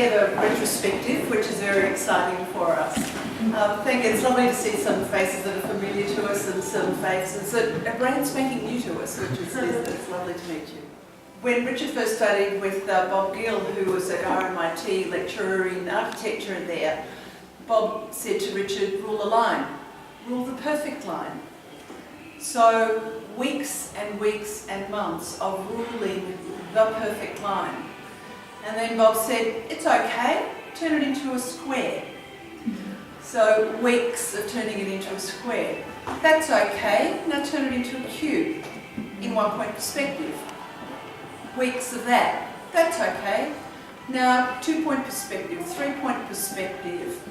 together retrospective, which is very exciting for us. It's lovely to see some faces that are familiar to us and some faces that are brand spanking new to us, which is it's lovely to meet you. When Richard first studied with Bob Gill, who was at RMIT, lecturer in architecture there, Bob said to Richard, rule a line, rule the perfect line. So weeks and weeks and months of ruling the perfect line. And then Bob said, it's okay, turn it into a square. So weeks of turning it into a square. That's okay, now turn it into a cube in 1 point perspective. Weeks of that. That's okay. Now 2 point perspective, 3 point perspective,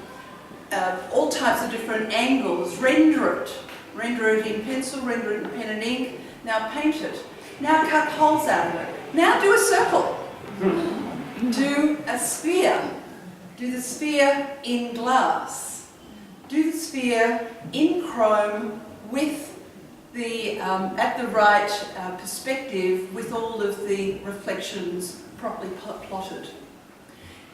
all types of different angles. Render it. Render it in pencil, render it in pen and ink. Now paint it. Now cut holes out of it. Now do a circle. Do a sphere. Do the sphere in glass. Do the sphere in chrome with the at the right perspective with all of the reflections properly plotted.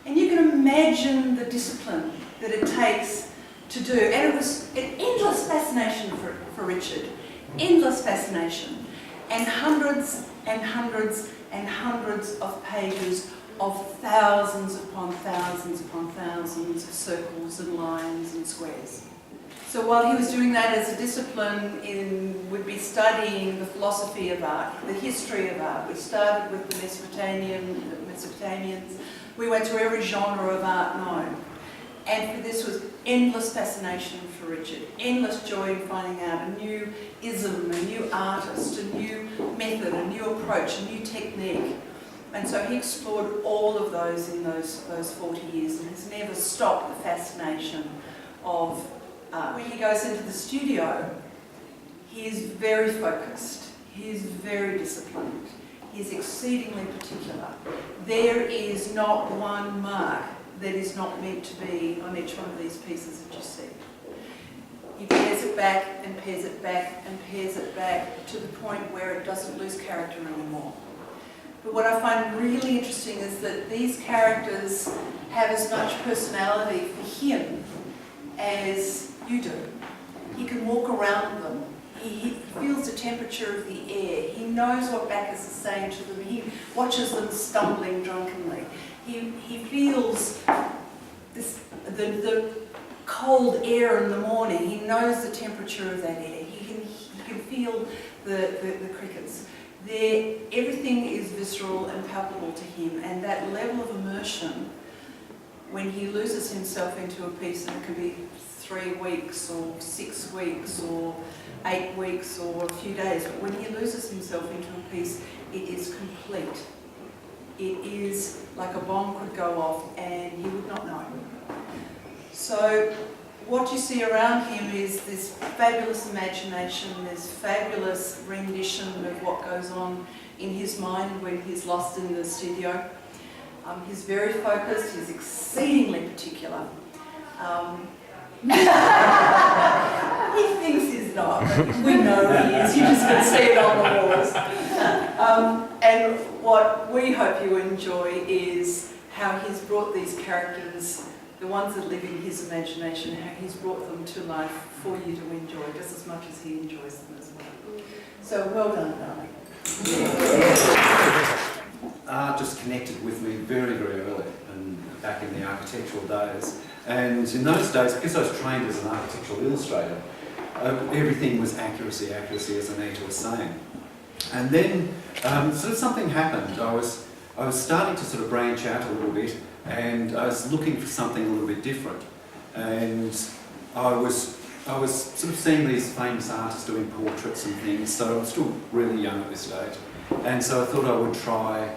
And you can imagine the discipline that it takes to do. And it was an endless fascination for Richard. Endless fascination. And hundreds and hundreds and hundreds of pages of thousands upon thousands upon thousands of circles and lines and squares. So while he was doing that as a discipline, we'd be studying the philosophy of art, the history of art. We started with the Mesopotamians. We went through every genre of art known. And for this was endless fascination for Richard, endless joy in finding out a new ism, a new artist, a new method, a new approach, a new technique. And so he explored all of those in those 40 years and has never stopped the fascination of art. When he goes into the studio, he is very focused, he is very disciplined, he is exceedingly particular. There is not one mark that is not meant to be on each one of these pieces that you see. He pairs it back and pairs it back and pairs it back to the point where it doesn't lose character anymore. But what I find really interesting is that these characters have as much personality for him as you do. He can walk around them. He feels the temperature of the air. He knows what Bacchus is saying to them. He watches them stumbling drunkenly. He feels the cold air in the morning. He knows the temperature of that air. He can feel the crickets. Everything is visceral and palpable to him, and that level of immersion, when he loses himself into a piece, and it can be 3 weeks or 6 weeks or 8 weeks or a few days, but when he loses himself into a piece, it is complete. It is like a bomb could go off and he would not know. So what you see around him is this fabulous imagination, this fabulous rendition of what goes on in his mind when he's lost in the studio. He's very focused, he's exceedingly particular. He thinks he's not, but we know he is. You just can see it on the walls. And what we hope you enjoy is how he's brought these characters, the ones that live in his imagination, how he's brought them to life for you to enjoy just as much as he enjoys them as well. So well done, darling. Art just connected with me very, very early, and back in the architectural days. And in those days, because I was trained as an architectural illustrator, everything was accuracy, accuracy, as Anita was saying. And then sort of something happened. I was starting to sort of branch out a little bit, and I was looking for something a little bit different. And I was sort of seeing these famous artists doing portraits and things, so I'm still really young at this stage. And so I thought I would try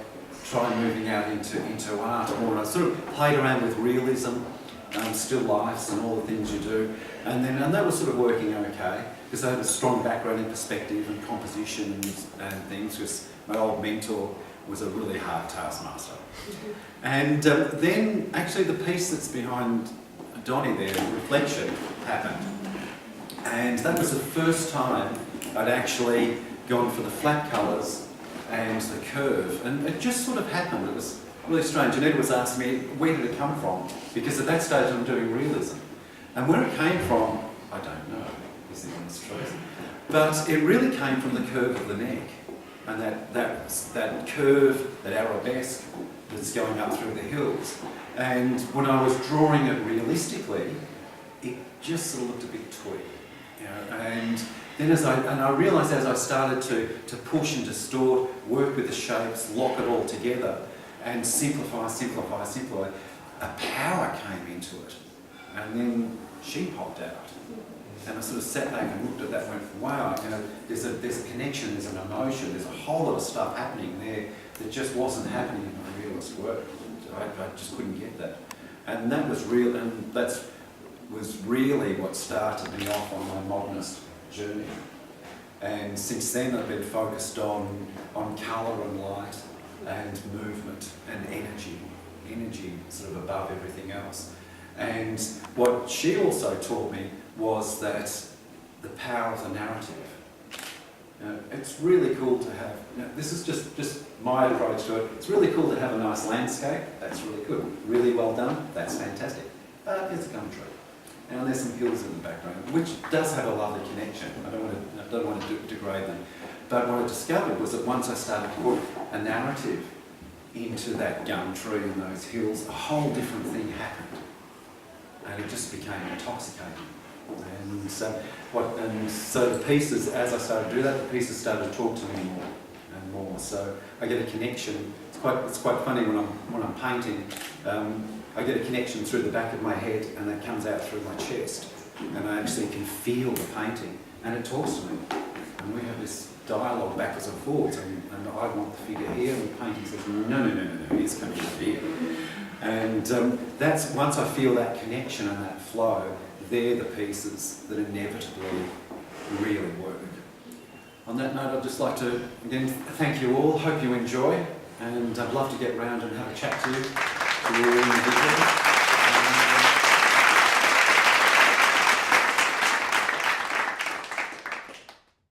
moving out into art more. And I sort of played around with realism, still lifes and all the things you do. And that was sort of working okay, because I had a strong background in perspective and composition and things, because my old mentor was a really hard taskmaster. And then actually the piece that's behind Donnie there, Reflection, happened. And that was the first time I'd actually gone for the flat colours and the curve. And it just sort of happened. really strange. Janetta was asking me, where did it come from? Because at that stage I'm doing realism. And where it came from, I don't know, is the honest truth. But it really came from the curve of the neck. And that curve, that arabesque that's going up through the hills. And when I was drawing it realistically, it just sort of looked a bit twee. You know? And then I realised as I started to push and distort, work with the shapes, lock it all together, and simplify, a power came into it. And then she popped out. And I sort of sat back and looked at that and went, wow, you know, there's a connection, there's an emotion, there's a whole lot of stuff happening there that just wasn't happening in my realist work. I just couldn't get that. And that was real, and that was really what started me off on my modernist journey. And since then I've been focused on colour and light and movement and energy sort of above everything else. And what she also taught me was that the power of the narrative. You know, it's really cool to have, you know, this is just my approach to it, it's really cool to have a nice landscape, that's really good, really well done, that's fantastic. But it's a gum tree. And there's some hills in the background, which does have a lovely connection. I don't want to degrade them. But what I discovered was that once I started to put a narrative into that gum tree and those hills, a whole different thing happened. And it just became intoxicating. And so the pieces, as I started to do that, the pieces started to talk to me more and more. So I get a connection. It's quite funny when I'm painting. I get a connection through the back of my head, and that comes out through my chest, and I actually can feel the painting, and it talks to me. And we have this dialogue backwards and forwards, and I want the figure here, and the painting says, no, he's coming up here. And that's, once I feel that connection and that flow, they're the pieces that inevitably really work. On that note, I'd just like to, again, thank you all. Hope you enjoy, and I'd love to get round and have a chat to you.